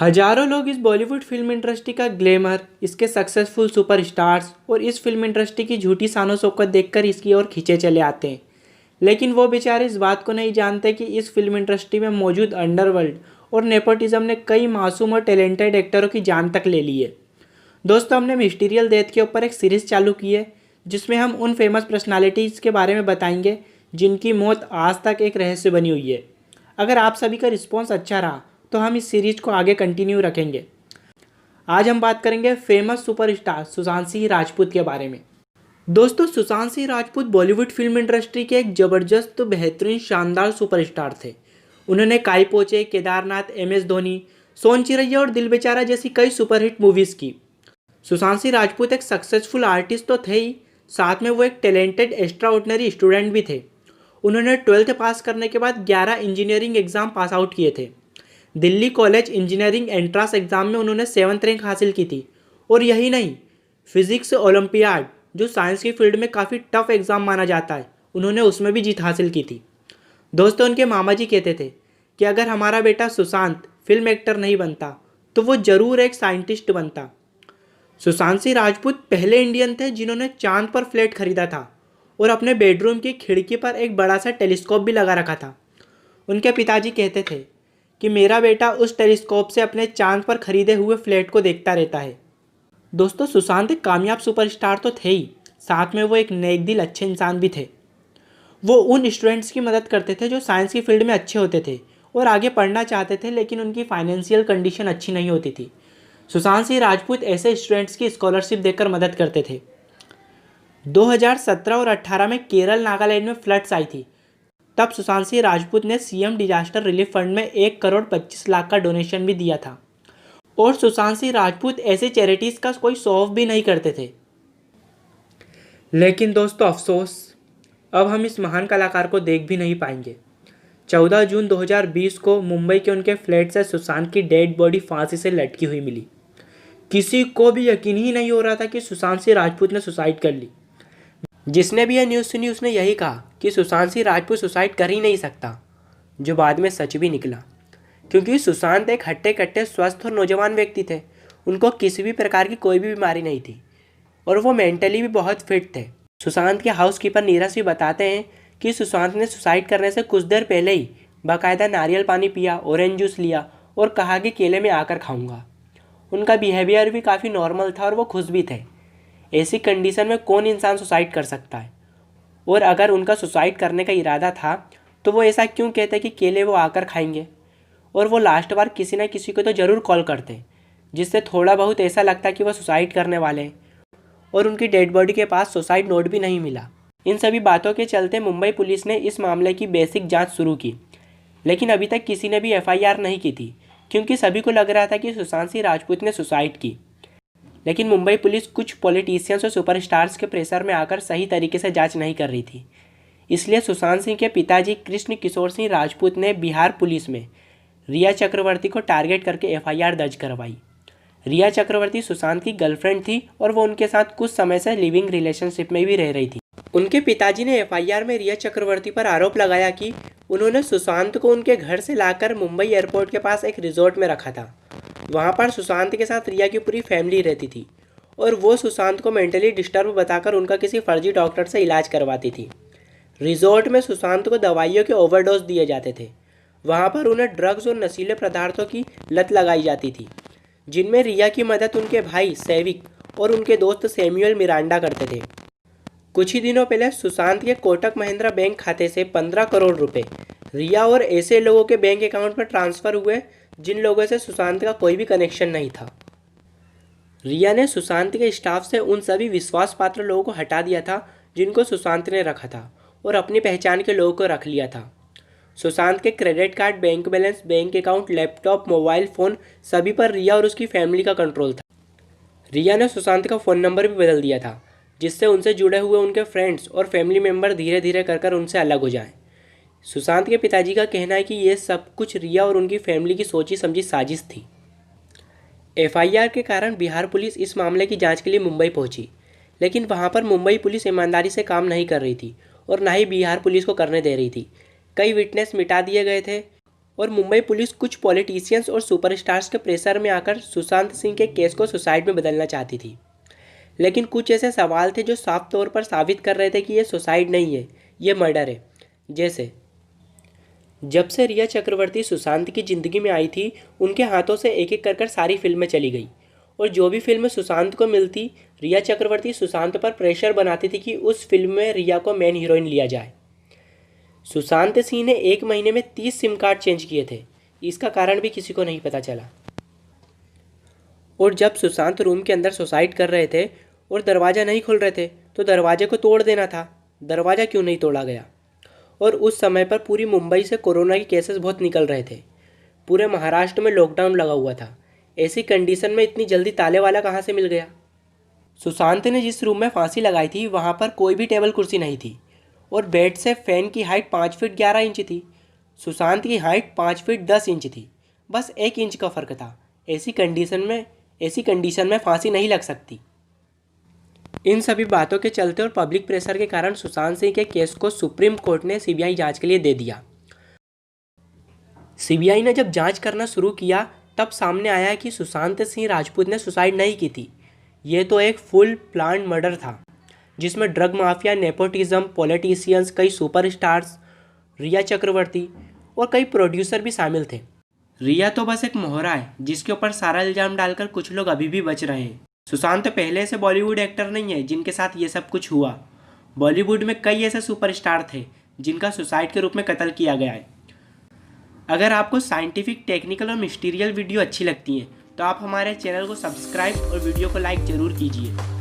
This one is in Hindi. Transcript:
हजारों लोग इस बॉलीवुड फिल्म इंडस्ट्री का ग्लैमर, इसके सक्सेसफुल सुपरस्टार्स और इस फिल्म इंडस्ट्री की झूठी शानो शौकत देखकर इसकी ओर खींचे चले आते हैं। लेकिन वो बेचारे इस बात को नहीं जानते कि इस फिल्म इंडस्ट्री में मौजूद अंडरवर्ल्ड और नेपोटिज्म ने कई मासूम और टैलेंटेड एक्टरों की जान तक ले ली है। दोस्तों, हमने मिस्टीरियल डेथ के ऊपर एक सीरीज चालू की है जिसमें हम उन फेमस पर्सनालिटीज़ के बारे में बताएंगे जिनकी मौत आज तक एक रहस्य बनी हुई है। अगर आप सभी का रिस्पॉन्स अच्छा रहा तो हम इस सीरीज को आगे कंटिन्यू रखेंगे। आज हम बात करेंगे फेमस सुपरस्टार सुशांत सिंह राजपूत के बारे में। दोस्तों, सुशांत सिंह राजपूत बॉलीवुड फिल्म इंडस्ट्री के एक ज़बरदस्त, बेहतरीन, शानदार सुपरस्टार थे। उन्होंने काई पोचे, केदारनाथ, MS धोनी, सोन चिरैया और दिल बेचारा जैसी कई सुपरहिट मूवीज़ की। सुशांत सिंह राजपूत एक सक्सेसफुल आर्टिस्ट तो थे ही, साथ में वो एक टैलेंटेड एक्स्ट्रा ऑर्डिनरी स्टूडेंट भी थे। उन्होंने 12th पास करने के बाद 11 इंजीनियरिंग एग्ज़ाम पास आउट किए थे। Delhi college engineering entrance exam में उन्होंने 7th रैंक हासिल की थी। और यही नहीं, फिजिक्स ओलंपियाड, जो साइंस की फील्ड में काफ़ी टफ एग्ज़ाम माना जाता है, उन्होंने उसमें भी जीत हासिल की थी। दोस्तों, उनके मामा जी कहते थे कि अगर हमारा बेटा सुशांत फिल्म एक्टर नहीं बनता तो वो ज़रूर एक साइंटिस्ट बनता। सुशांत सिंह राजपूत पहले इंडियन थे जिन्होंने चांद पर फ्लैट खरीदा था और अपने बेडरूम की खिड़की पर एक बड़ा सा टेलीस्कोप भी लगा रखा था। उनके पिताजी कहते थे कि मेरा बेटा उस टेलीस्कोप से अपने चांद पर खरीदे हुए फ्लैट को देखता रहता है। दोस्तों, सुशांत एक कामयाब सुपरस्टार तो थे ही, साथ में वो एक नेक दिल अच्छे इंसान भी थे। वो उन स्टूडेंट्स की मदद करते थे जो साइंस की फील्ड में अच्छे होते थे और आगे पढ़ना चाहते थे, लेकिन उनकी फाइनेंशियल कंडीशन अच्छी नहीं होती थी। सुशांत सिंह राजपूत ऐसे स्टूडेंट्स की स्कॉलरशिप देकर मदद करते थे। 2017 और 18 में केरल, नागालैंड में फ्लड्स आई थी। तब सुशांत सिंह राजपूत ने CM डिजास्टर रिलीफ फंड में 1,25,00,000 का डोनेशन भी दिया था। और सुशांत सिंह राजपूत ऐसे चैरिटीज़ का कोई शो ऑफ भी नहीं करते थे। लेकिन दोस्तों, अफसोस, अब हम इस महान कलाकार को देख भी नहीं पाएंगे। 14 जून 2020 को मुंबई के उनके फ्लैट से सुशांत की डेड बॉडी फांसी से लटकी हुई मिली। किसी को भी यकीन ही नहीं हो रहा था कि सुशांत सिंह राजपूत ने सुसाइड कर ली। जिसने भी यह न्यूज़ सुनी उसने यही कहा कि सुशांत सिंह राजपूत सुसाइड कर ही नहीं सकता, जो बाद में सच भी निकला। क्योंकि सुशांत एक हट्टे कट्टे, स्वस्थ और नौजवान व्यक्ति थे। उनको किसी भी प्रकार की कोई भी बीमारी नहीं थी और वो मेंटली भी बहुत फिट थे। सुशांत के हाउसकीपर नीरज भी बताते हैं कि सुशांत ने सुसाइड करने से कुछ देर पहले ही बाकायदा नारियल पानी पिया, ऑरेंज जूस लिया और कहा कि केले में आकर खाऊंगा। उनका बिहेवियर भी काफ़ी नॉर्मल था और वो खुश भी थे। ऐसी कंडीशन में कौन इंसान सुसाइड कर सकता है? और अगर उनका सुसाइड करने का इरादा था तो वो ऐसा क्यों कहते कि केले वो आकर खाएंगे? और वो लास्ट बार किसी न किसी को तो ज़रूर कॉल करते, जिससे थोड़ा बहुत ऐसा लगता कि वो सुसाइड करने वाले हैं। और उनकी डेड बॉडी के पास सुसाइड नोट भी नहीं मिला। इन सभी बातों के चलते मुंबई पुलिस ने इस मामले की बेसिक जांच शुरू की, लेकिन अभी तक किसी ने भी FIR नहीं की थी, क्योंकि सभी को लग रहा था कि सुशांत सिंह राजपूत ने सुसाइड की। लेकिन मुंबई पुलिस कुछ पॉलिटिशियंस और सुपरस्टार्स के प्रेशर में आकर सही तरीके से जांच नहीं कर रही थी। इसलिए सुशांत सिंह के पिताजी कृष्ण किशोर सिंह राजपूत ने बिहार पुलिस में रिया चक्रवर्ती को टारगेट करके FIR दर्ज करवाई। रिया चक्रवर्ती सुशांत की गर्लफ्रेंड थी और वो उनके साथ कुछ समय से लिविंग रिलेशनशिप में भी रह रही थी। उनके पिताजी ने FIR में रिया चक्रवर्ती पर आरोप लगाया कि उन्होंने सुशांत को उनके घर से लाकर मुंबई एयरपोर्ट के पास एक रिजॉर्ट में रखा था। वहाँ पर सुशांत के साथ रिया की पूरी फैमिली रहती थी और वो सुशांत को मेंटली डिस्टर्ब बताकर उनका किसी फर्जी डॉक्टर से इलाज करवाती थी। रिजॉर्ट में सुशांत को दवाइयों के ओवरडोज दिए जाते थे। वहाँ पर उन्हें ड्रग्स और नशीले पदार्थों की लत लगाई जाती थी, जिनमें रिया की मदद उनके भाई सैविक और उनके दोस्त सैमुअल मिरांडा करते थे। कुछ ही दिनों पहले सुशांत के कोटक महिंद्रा बैंक खाते से 15 करोड़ रुपए रिया और ऐसे लोगों के बैंक अकाउंट पर ट्रांसफ़र हुए जिन लोगों से सुशांत का कोई भी कनेक्शन नहीं था। रिया ने सुशांत के स्टाफ से उन सभी विश्वास पात्र लोगों को हटा दिया था जिनको सुशांत ने रखा था और अपनी पहचान के लोगों को रख लिया था। सुशांत के credit card, bank balance, bank account, laptop, mobile phone, सभी पर रिया और उसकी फैमिली का कंट्रोल था। रिया ने सुशांत का फ़ोन नंबर भी बदल दिया था, जिससे उनसे जुड़े हुए उनके फ्रेंड्स और फैमिली मेम्बर धीरे धीरे कर उनसे अलग हो जाएं। सुशांत के पिताजी का कहना है कि ये सब कुछ रिया और उनकी फैमिली की सोची समझी साजिश थी। FIR के कारण बिहार पुलिस इस मामले की जांच के लिए मुंबई पहुंची, लेकिन वहां पर मुंबई पुलिस ईमानदारी से काम नहीं कर रही थी और ना ही बिहार पुलिस को करने दे रही थी। कई विटनेस मिटा दिए गए थे और मुंबई पुलिस कुछ पॉलिटिशियंस और सुपरस्टार्स के प्रेशर में आकर सुशांत सिंह के केस को सुसाइड में बदलना चाहती थी। लेकिन कुछ ऐसे सवाल थे जो साफ तौर पर साबित कर रहे थे कि ये सुसाइड नहीं है, ये मर्डर है। जैसे जब से रिया चक्रवर्ती सुशांत की ज़िंदगी में आई थी, उनके हाथों से एक एक कर सारी फिल्में चली गई और जो भी फिल्म सुशांत को मिलती, रिया चक्रवर्ती सुशांत पर प्रेशर बनाती थी कि उस फिल्म में रिया को मेन हीरोइन लिया जाए। सुशांत सिंह ने 1 महीने में 30 सिम कार्ड चेंज किए थे। इसका कारण भी किसी को नहीं पता चला। और जब सुशांत रूम के अंदर सुसाइड कर रहे थे और दरवाज़ा नहीं खोल रहे थे तो दरवाजे को तोड़ देना था। दरवाज़ा क्यों नहीं तोड़ा गया? और उस समय पर पूरी मुंबई से कोरोना के केसेस बहुत निकल रहे थे। पूरे महाराष्ट्र में लॉकडाउन लगा हुआ था। ऐसी कंडीशन में इतनी जल्दी ताले वाला कहाँ से मिल गया? सुशांत ने जिस रूम में फांसी लगाई थी वहाँ पर कोई भी टेबल कुर्सी नहीं थी और बेड से फैन की हाइट 5 फीट 11 इंच थी। सुशांत की हाइट 5 फीट 10 इंच थी। बस 1 इंच का फ़र्क था। ऐसी कंडीशन में फांसी नहीं लग सकती। इन सभी बातों के चलते और पब्लिक प्रेशर के कारण सुशांत सिंह के केस को सुप्रीम कोर्ट ने सीबीआई जांच के लिए दे दिया। सीबीआई ने जब जांच करना शुरू किया तब सामने आया कि सुशांत सिंह राजपूत ने सुसाइड नहीं की थी। ये तो एक फुल प्लान मर्डर था जिसमें ड्रग माफिया, नेपोटिज्म, पॉलिटिशियंस, कई सुपरस्टार्स, रिया चक्रवर्ती और कई प्रोड्यूसर भी शामिल थे। रिया तो बस एक मोहरा है जिसके ऊपर सारा इल्जाम डालकर कुछ लोग अभी भी बच रहे हैं। सुशांत पहले से बॉलीवुड एक्टर नहीं है जिनके साथ ये सब कुछ हुआ। बॉलीवुड में कई ऐसे सुपरस्टार थे जिनका सुसाइड के रूप में कत्ल किया गया है। अगर आपको साइंटिफिक, टेक्निकल और मिस्टीरियल वीडियो अच्छी लगती हैं तो आप हमारे चैनल को सब्सक्राइब और वीडियो को लाइक ज़रूर कीजिए।